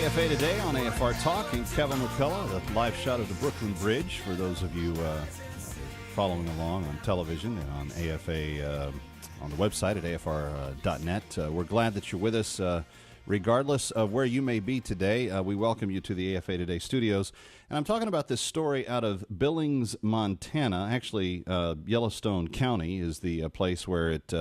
AFA Today on AFR Talk. And Kevin McCullough, a live shot of the Brooklyn Bridge for those of you following along on television and on AFA on the website at afr.net. We're glad that you're with us. Regardless of where you may be today, we welcome you to the AFA Today studios. And I'm talking about this story out of Billings, Montana. Actually, Yellowstone County is the place where it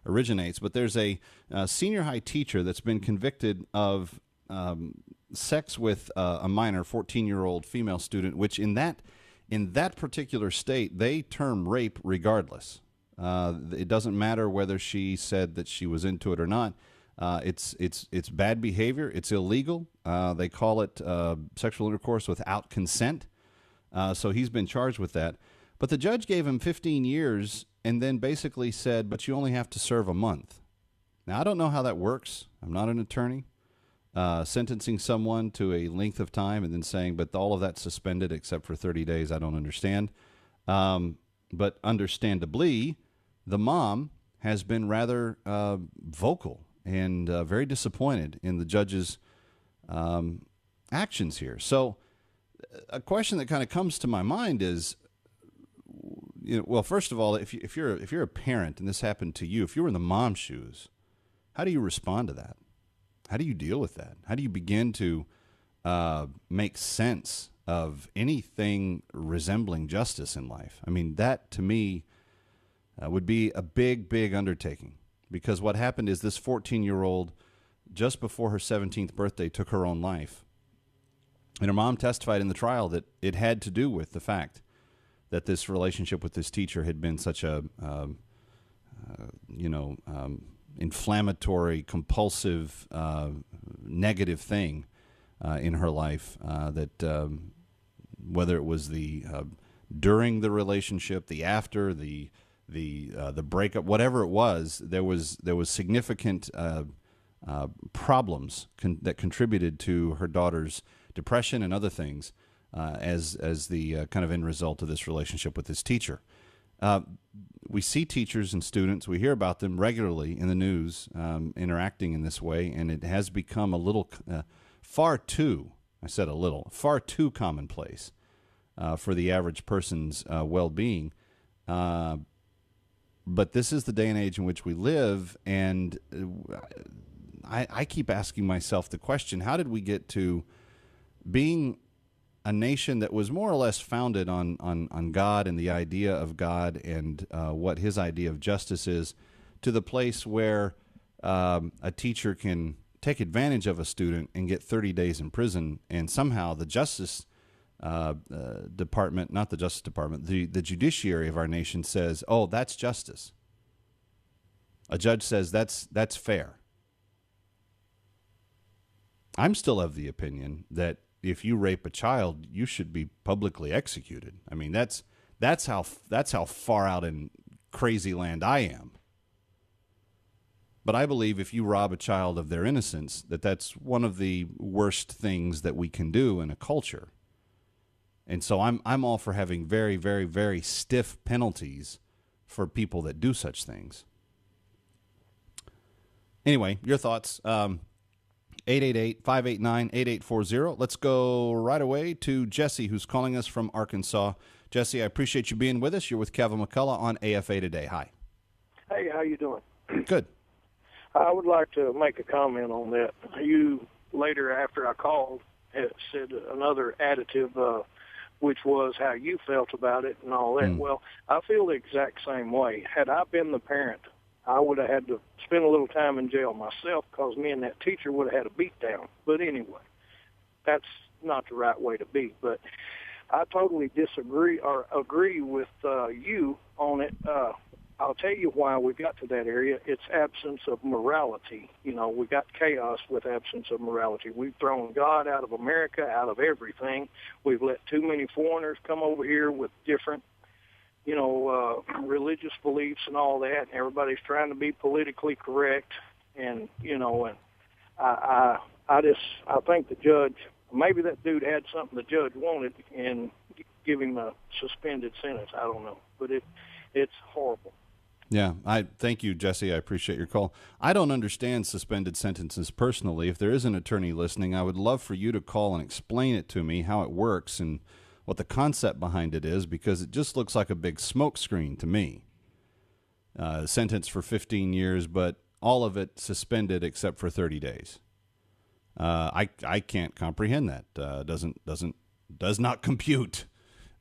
originates. But there's a senior high teacher that's been convicted of sex with a minor, 14-year-old female student, which in that particular state, they term rape regardless. It doesn't matter whether she said that she was into it or not. It's bad behavior. It's illegal. They call it sexual intercourse without consent. So he's been charged with that. But the judge gave him 15 years and then basically said, but you only have to serve a month. Now, I don't know how that works. I'm not an attorney. Sentencing someone to a length of time and then saying, but all of that's suspended except for 30 days, I don't understand. But understandably, the mom has been rather vocal and very disappointed in the judge's actions here. So a question that kind of comes to my mind is, well, first of all, if you're a parent and this happened to you, if you were in the mom's shoes, how do you respond to that? How do you deal with that? How do you begin to make sense of anything resembling justice in life? I mean, that to me would be a big, big undertaking, because what happened is this 14-year-old, just before her 17th birthday, took her own life. And her mom testified in the trial that it had to do with the fact that this relationship with this teacher had been such a, inflammatory, compulsive, negative thing in her life, that whether it was the during the relationship, the after, the breakup, whatever it was, there was significant problems that contributed to her daughter's depression and other things as the kind of end result of this relationship with this teacher. We see teachers and students, we hear about them regularly in the news interacting in this way, and it has become a little, far too commonplace for the average person's well-being. But this is the day and age in which we live, and I keep asking myself the question, how did we get to being a nation that was more or less founded on God and the idea of God and what his idea of justice is, to the place where a teacher can take advantage of a student and get 30 days in prison, and somehow the Justice Department, not the Justice Department, the judiciary of our nation says, oh, that's justice. A judge says that's fair. I'm still of the opinion that if you rape a child, you should be publicly executed. I mean, that's how far out in crazy land I am. But I believe if you rob a child of their innocence, that's one of the worst things that we can do in a culture. And so I'm all for having very, very, very stiff penalties for people that do such things. Anyway, your thoughts. 888-589-8840. Let's go right away to Jesse, who's calling us from Arkansas. Jesse, I appreciate you being with us. You're with Kevin McCullough on AFA Today. Hi. Hey, how you doing? Good. I would like to make a comment on that. You, later after I called, had said another additive, which was how you felt about it and all that. Well, I feel the exact same way. Had I been the parent, I would have had to spend a little time in jail myself, because me and that teacher would have had a beat down. But anyway, that's not the right way to be. But I totally disagree or agree with you on it. I'll tell you why we got to that area. It's absence of morality. You know, we got chaos with absence of morality. We've thrown God out of America, out of everything. We've let too many foreigners come over here with different, religious beliefs and all that. And everybody's trying to be politically correct. And, I think the judge, maybe that dude had something the judge wanted and give him a suspended sentence. I don't know. But it's horrible. Yeah, I thank you, Jesse. I appreciate your call. I don't understand suspended sentences personally. If there is an attorney listening, I would love for you to call and explain it to me, how it works and what the concept behind it is, because it just looks like a big smokescreen to me. Sentence for 15 years, but all of it suspended except for 30 days. I can't comprehend that. Does not compute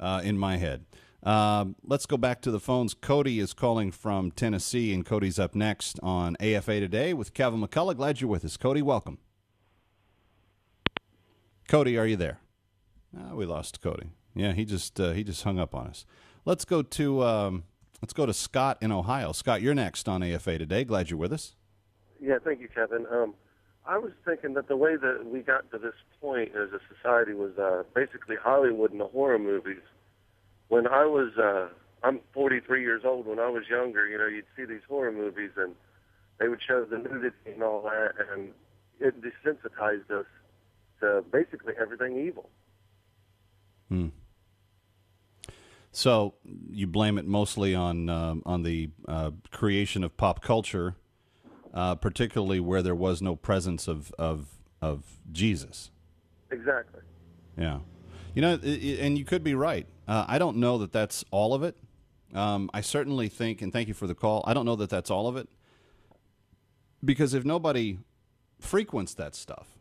in my head. Let's go back to the phones. Cody is calling from Tennessee, and Cody's up next on AFA Today with Kevin McCullough. Glad you're with us, Cody. Welcome. Cody, are you there? We lost Cody. Yeah, he just hung up on us. Let's go to Scott in Ohio. Scott, you're next on AFA Today. Glad you're with us. Yeah, thank you, Kevin. I was thinking that the way that we got to this point as a society was basically Hollywood and the horror movies. When I was, I'm 43 years old. When I was younger, you'd see these horror movies and they would show the nudity and all that, and it desensitized us to basically everything evil. So you blame it mostly on the creation of pop culture, particularly where there was no presence of Jesus. Exactly. Yeah. And you could be right. I don't know that that's all of it. I certainly think, and thank you for the call, I don't know that that's all of it. Because if nobody frequents that stuff,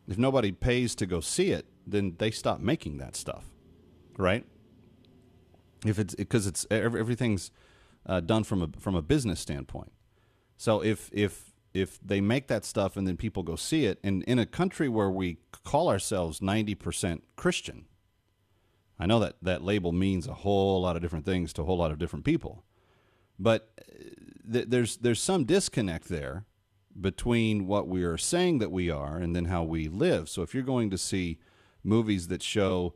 if nobody pays to go see it, then they stop making that stuff, right? If it's because it's everything's done from a business standpoint. So if they make that stuff and then people go see it, and in a country where we call ourselves 90% Christian, I know that label means a whole lot of different things to a whole lot of different people, but there's some disconnect there between what we are saying that we are and then how we live. So if you're going to see movies that show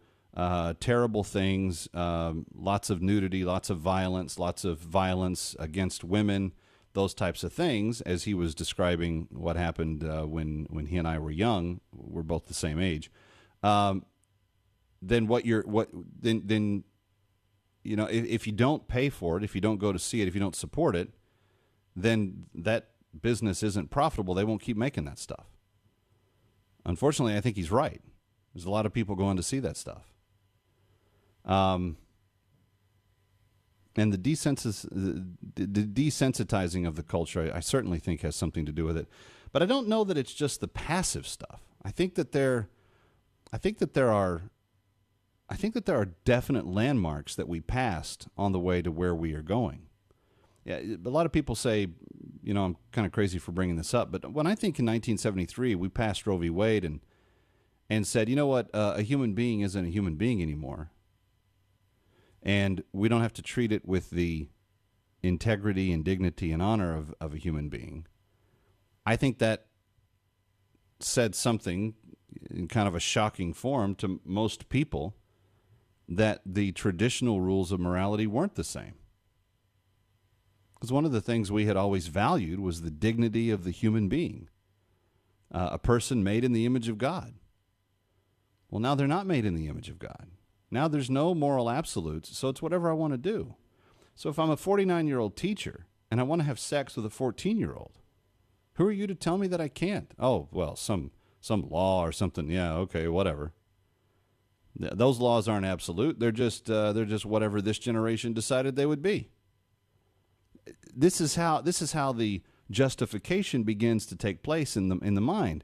terrible things, lots of nudity, lots of violence against women, those types of things, as he was describing what happened when he and I were young, we're both the same age. Then if you don't pay for it, if you don't go to see it, if you don't support it, then that business isn't profitable. They won't keep making that stuff. Unfortunately, I think he's right. There's a lot of people going to see that stuff. And the desensitizing of the culture, I certainly think has something to do with it. But I don't know that it's just the passive stuff. I think that there are definite landmarks that we passed on the way to where we are going. Yeah, a lot of people say, I'm kind of crazy for bringing this up, but when I think in 1973 we passed Roe v. Wade and said, you know what, a human being isn't a human being anymore. And we don't have to treat it with the integrity and dignity and honor of a human being. I think that said something in kind of a shocking form to most people, that the traditional rules of morality weren't the same. Because one of the things we had always valued was the dignity of the human being, a person made in the image of God. Well, now they're not made in the image of God. Now there's no moral absolutes, so it's whatever I want to do. So if I'm a 49-year-old teacher and I want to have sex with a 14-year-old, who are you to tell me that I can't? Oh, well, some law or something. Yeah, okay, whatever. Those laws aren't absolute. They're just whatever this generation decided they would be. This is how the justification begins to take place in the mind.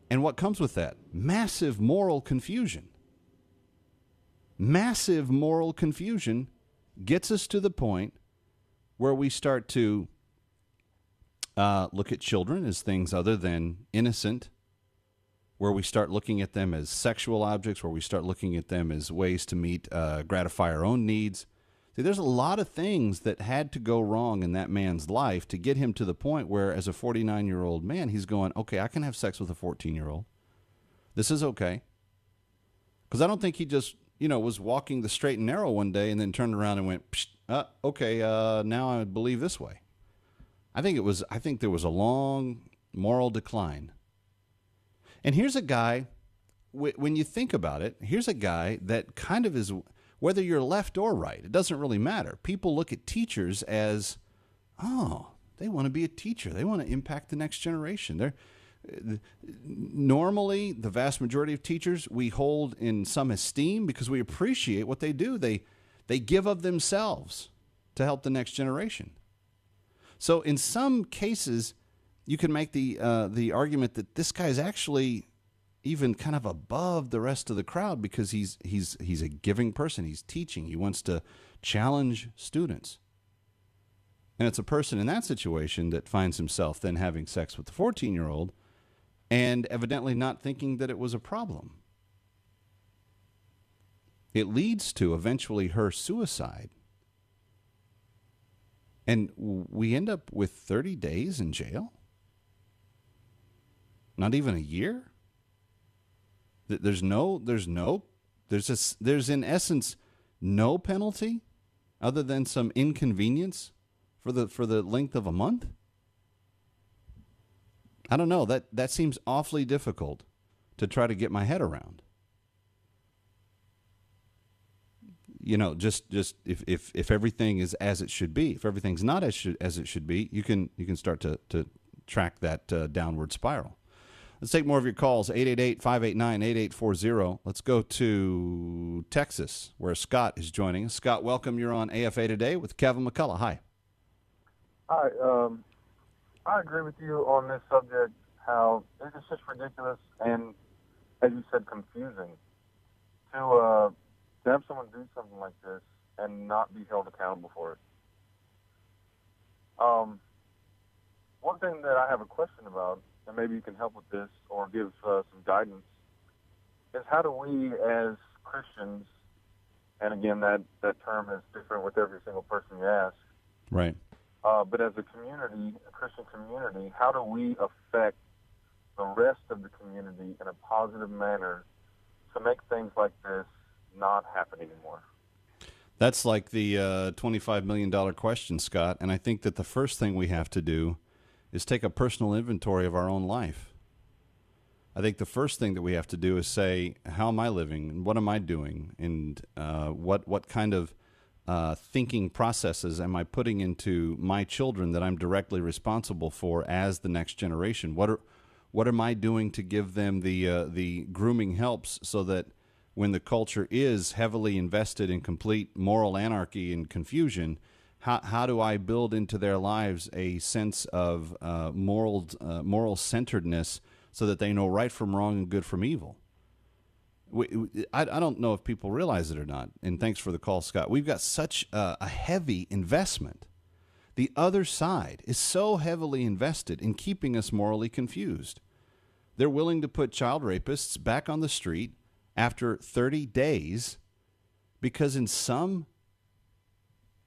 And what comes with that? Massive moral confusion. Massive moral confusion gets us to the point where we start to look at children as things other than innocent, where we start looking at them as sexual objects, where we start looking at them as ways to gratify our own needs. See, there's a lot of things that had to go wrong in that man's life to get him to the point where, as a 49-year-old man, he's going, okay, I can have sex with a 14-year-old. This is okay. Because I don't think he just, was walking the straight and narrow one day and then turned around and went, okay, now I believe this way. I think there was a long moral decline. And here's a guy, when you think about it, here's a guy that kind of is, whether you're left or right. It doesn't really matter. People look at teachers as, oh, they want to be a teacher. They want to impact the next generation. Normally, the vast majority of teachers we hold in some esteem because we appreciate what they do. They give of themselves to help the next generation. So in some cases, you can make the argument that this guy is actually even kind of above the rest of the crowd because he's a giving person. He's teaching. He wants to challenge students. And it's a person in that situation that finds himself then having sex with the 14-year-old and evidently not thinking that it was a problem. It leads to eventually her suicide. And we end up with 30 days in jail? Not even a year? There's in essence no penalty other than some inconvenience for the length of a month? I don't know. That seems awfully difficult to try to get my head around. You know, just if everything is as it should be, if everything's not as it should be, you can start to track that downward spiral. Let's take more of your calls, 888-589-8840. Let's go to Texas, where Scott is joining us. Scott, welcome. You're on AFA Today with Kevin McCullough. Hi. Hi. I agree with you on this subject, how it's just ridiculous and, as you said, confusing to have someone do something like this and not be held accountable for it. One thing that I have a question about, and maybe you can help with this or give some guidance, is how do we as Christians, and again, that term is different with every single person you ask. Right. But as a community, a Christian community, how do we affect the rest of the community in a positive manner to make things like this not happen anymore? That's like the $25 million question, Scott. And I think that the first thing we have to do is take a personal inventory of our own life. I think the first thing that we have to do is say, how am I living? And what am I doing? And what kind of thinking processes am I putting into my children that I'm directly responsible for as the next generation? What am I doing to give them the grooming helps so that when the culture is heavily invested in complete moral anarchy and confusion, how do I build into their lives a sense of moral centeredness so that they know right from wrong and good from evil? I don't know if people realize it or not, and thanks for the call, Scott. We've got such a heavy investment. The other side is so heavily invested in keeping us morally confused. They're willing to put child rapists back on the street after 30 days because in some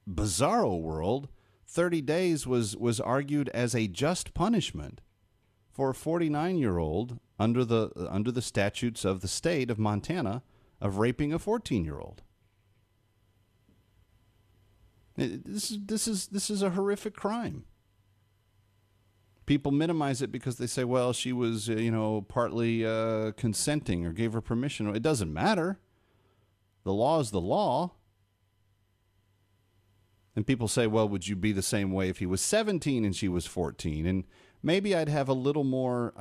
bizarro world, 30 days was argued as a just punishment for a 49-year-old under the statutes of the state of Montana of raping a 14-year-old. This is a horrific crime. People minimize it because they say, well, she was partly consenting or gave her permission. It doesn't matter. The law is the law. And people say, well, would you be the same way if he was 17 and she was 14? And maybe I'd have a little more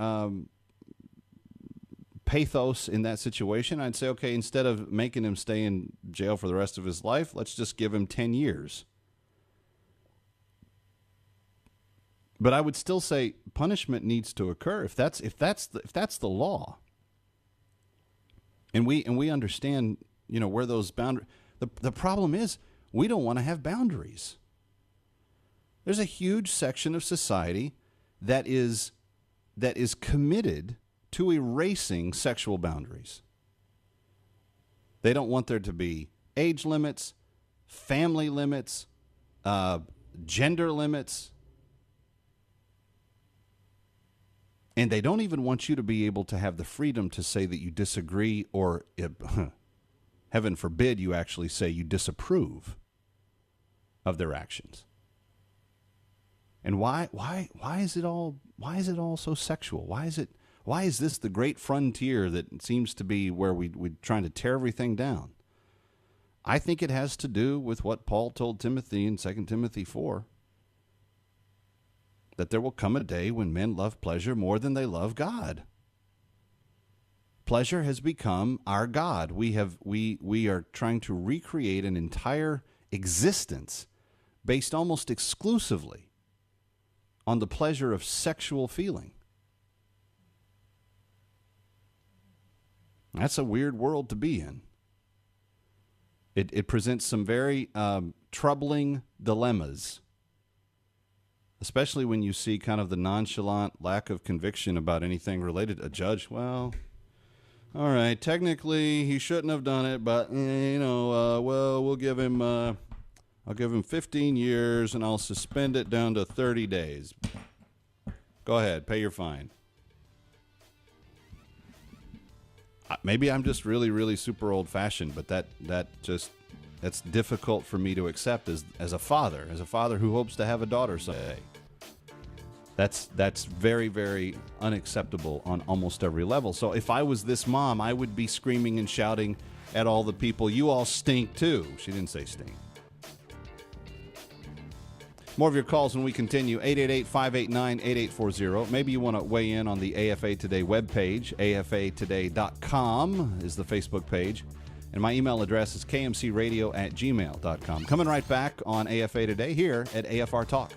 pathos in that situation. I'd say, okay, instead of making him stay in jail for the rest of his life, let's just give him 10 years. But I would still say punishment needs to occur if that's the law. And we understand, where those boundaries. The problem is we don't want to have boundaries. There's a huge section of society that is committed to erasing sexual boundaries. They don't want there to be age limits, family limits, gender limits. And they don't even want you to be able to have the freedom to say that you disagree or, heaven forbid, you actually say you disapprove of their actions. And why is it all so sexual? Why is this the great frontier that seems to be where we're trying to tear everything down? I think it has to do with what Paul told Timothy in 2 Timothy 4, that there will come a day when men love pleasure more than they love God. Pleasure has become our God. We are trying to recreate an entire existence based almost exclusively on the pleasure of sexual feeling. That's a weird world to be in. It presents some very troubling dilemmas, especially when you see kind of the nonchalant lack of conviction about anything related. A judge, well, all right, technically he shouldn't have done it, but well, we'll give him. I'll give him 15 years, and I'll suspend it down to 30 days. Go ahead, pay your fine. Maybe I'm just really, really super old-fashioned, but that's difficult for me to accept as a father who hopes to have a daughter someday. That's very, very unacceptable on almost every level. So if I was this mom, I would be screaming and shouting at all the people, "You all stink too." She didn't say stink. More of your calls when we continue. 888-589-8840. Maybe you want to weigh in on the AFA Today webpage. afatoday.com is the Facebook page. And my email address is kmcradio@gmail.com. Coming right back on AFA Today here at AFR Talk.